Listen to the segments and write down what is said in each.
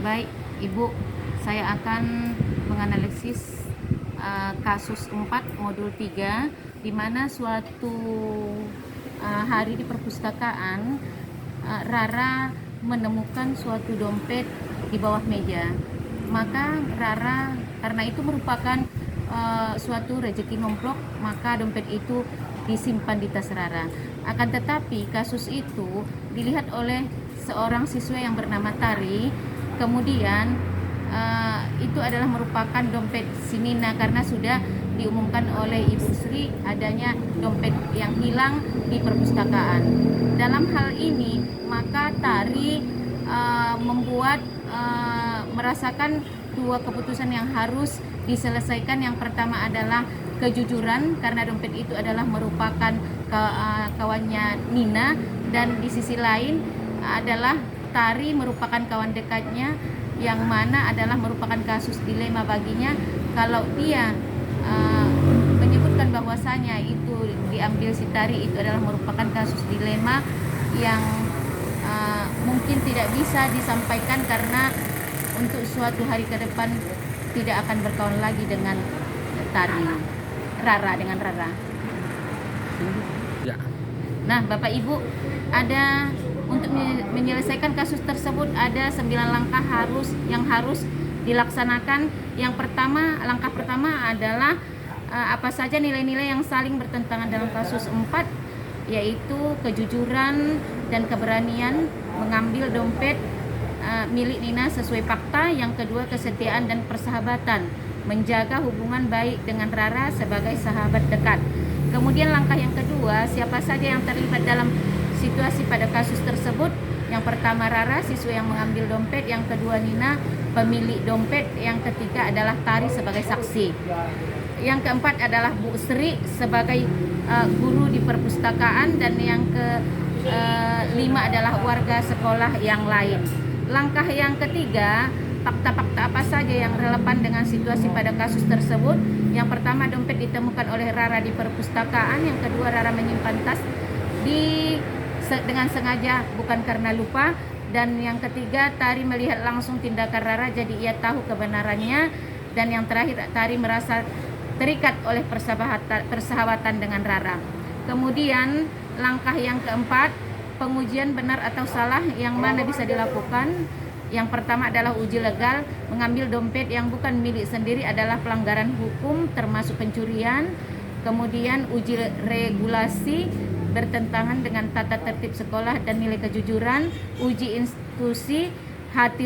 Baik, Ibu, saya akan menganalisis kasus 4 modul 3, di mana suatu hari di perpustakaan Rara menemukan suatu dompet di bawah meja. Maka Rara, karena itu merupakan suatu rezeki nomplok, maka dompet itu disimpan di tas Rara. Akan tetapi kasus itu dilihat oleh seorang siswa yang bernama Tari. Kemudian itu adalah merupakan dompet si Nina, karena sudah diumumkan oleh Ibu Sri adanya dompet yang hilang di perpustakaan. Dalam hal ini maka Tari merasakan dua keputusan yang harus diselesaikan. Yang pertama adalah kejujuran, karena dompet itu adalah merupakan kawannya Nina, dan di sisi lain adalah Tari merupakan kawan dekatnya, yang mana adalah merupakan kasus dilema baginya. Kalau dia menyebutkan bahwasanya itu diambil si Tari, itu adalah merupakan kasus dilema yang mungkin tidak bisa disampaikan, karena untuk suatu hari ke depan tidak akan berkawan lagi dengan Rara. Ya. Nah, Bapak Ibu, ada untuk menyelesaikan kasus tersebut ada 9 langkah yang harus dilaksanakan. Yang pertama, langkah pertama adalah apa saja nilai-nilai yang saling bertentangan dalam kasus 4, yaitu kejujuran dan keberanian mengambil dompet milik Nina sesuai fakta. Yang kedua, kesetiaan dan persahabatan, menjaga hubungan baik dengan Rara sebagai sahabat dekat. Kemudian langkah yang kedua, siapa saja yang terlibat dalam situasi pada kasus tersebut. Yang pertama Rara, siswa yang mengambil dompet. Yang kedua Nina, pemilik dompet. Yang ketiga adalah Tari sebagai saksi. Yang keempat adalah Bu Sri sebagai guru di perpustakaan. Dan yang kelima adalah warga sekolah yang lain. Langkah yang ketiga, fakta-fakta apa saja yang relevan dengan situasi pada kasus tersebut. Yang pertama, dompet ditemukan oleh Rara di perpustakaan. Yang kedua, Rara menyimpan tas dengan sengaja, bukan karena lupa. Dan yang ketiga, Tari melihat langsung tindakan Rara, jadi ia tahu kebenarannya. Dan yang terakhir, Tari merasa terikat oleh persahabatan dengan Rara. Kemudian langkah yang keempat, pengujian benar atau salah yang mana bisa dilakukan. Yang pertama adalah uji legal. Mengambil dompet yang bukan milik sendiri adalah pelanggaran hukum, termasuk pencurian. Kemudian uji regulasi, bertentangan dengan tata tertib sekolah dan nilai kejujuran. Uji institusi, hati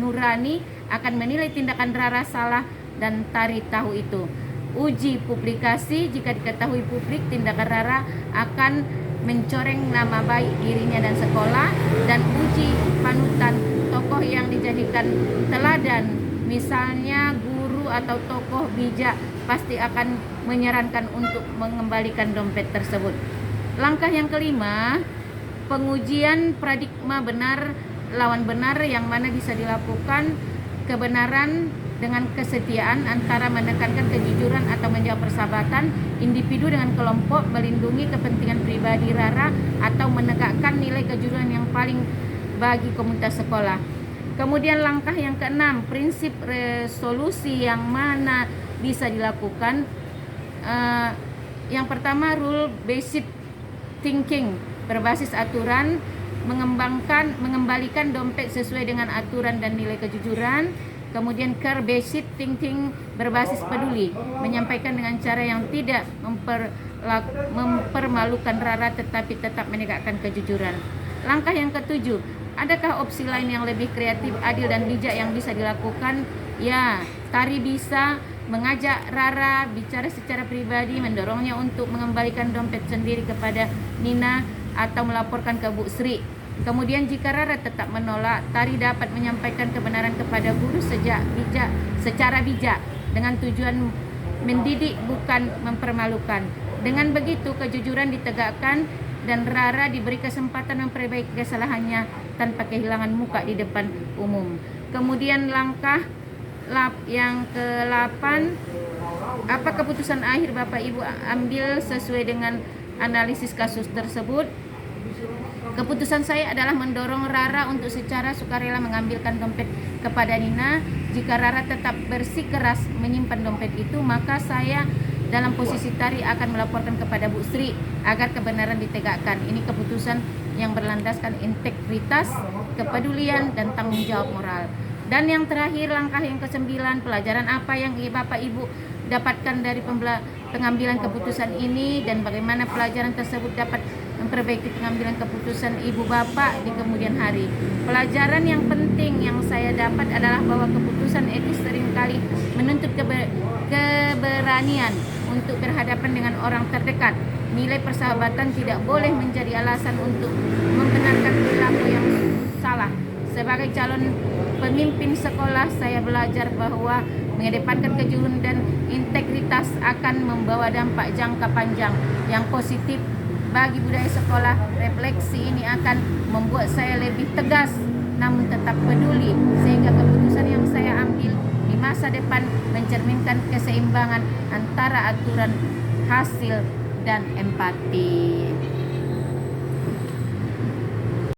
nurani akan menilai tindakan Rara salah dan Tari tahu itu. Uji publikasi, jika diketahui publik tindakan Rara akan mencoreng nama baik dirinya dan sekolah. Dan uji panutan, tokoh yang dijadikan teladan, misalnya guru atau tokoh bijak, pasti akan menyarankan untuk mengembalikan dompet tersebut. Langkah yang kelima, pengujian paradigma benar lawan benar, yang mana bisa dilakukan kebenaran dengan kesetiaan, antara menekankan kejujuran atau menjaga persahabatan individu dengan kelompok, melindungi kepentingan pribadi Rara, atau menegakkan nilai kejujuran yang paling bagi komunitas sekolah. Kemudian langkah yang keenam, prinsip resolusi yang mana bisa dilakukan. Yang pertama, rule based thinking, berbasis aturan, mengembalikan dompet sesuai dengan aturan dan nilai kejujuran. Kemudian care based thinking, berbasis peduli, menyampaikan dengan cara yang tidak mempermalukan Rara tetapi tetap menegakkan kejujuran. Langkah yang ketujuh, adakah opsi lain yang lebih kreatif, adil dan bijak yang bisa dilakukan? Ya, Tari bisa mengajak Rara bicara secara pribadi, mendorongnya untuk mengembalikan dompet sendiri kepada Nina atau melaporkan ke Bu Sri. Kemudian jika Rara tetap menolak, Tari dapat menyampaikan kebenaran kepada guru secara bijak dengan tujuan mendidik, bukan mempermalukan. Dengan begitu kejujuran ditegakkan dan Rara diberi kesempatan memperbaiki kesalahannya tanpa kehilangan muka di depan umum. Kemudian langkah yang ke-8, apa keputusan akhir Bapak Ibu ambil sesuai dengan analisis kasus tersebut? Keputusan saya adalah mendorong Rara untuk secara sukarela mengambilkan dompet kepada Nina. Jika Rara tetap bersikeras menyimpan dompet itu, maka saya dalam posisi Tari akan melaporkan kepada Bu Sri agar kebenaran ditegakkan. Ini keputusan yang berlandaskan integritas, kepedulian, dan tanggung jawab moral. Dan yang terakhir, langkah yang ke-9, pelajaran apa yang Bapak Ibu dapatkan dari pengambilan keputusan ini, dan bagaimana pelajaran tersebut dapat memperbaiki pengambilan keputusan Ibu Bapak di kemudian hari. Pelajaran yang penting yang saya dapat adalah bahwa keputusan etis seringkali menuntut keberanian untuk berhadapan dengan orang terdekat. Nilai persahabatan tidak boleh menjadi alasan untuk membenarkan perilaku yang salah. Sebagai calon pemimpin sekolah, saya belajar bahwa mengedepankan kejujuran dan integritas akan membawa dampak jangka panjang yang positif bagi budaya sekolah. Refleksi ini akan membuat saya lebih tegas namun tetap peduli, sehingga keputusan yang saya ambil di masa depan mencerminkan keseimbangan antara aturan, hasil, dan empati.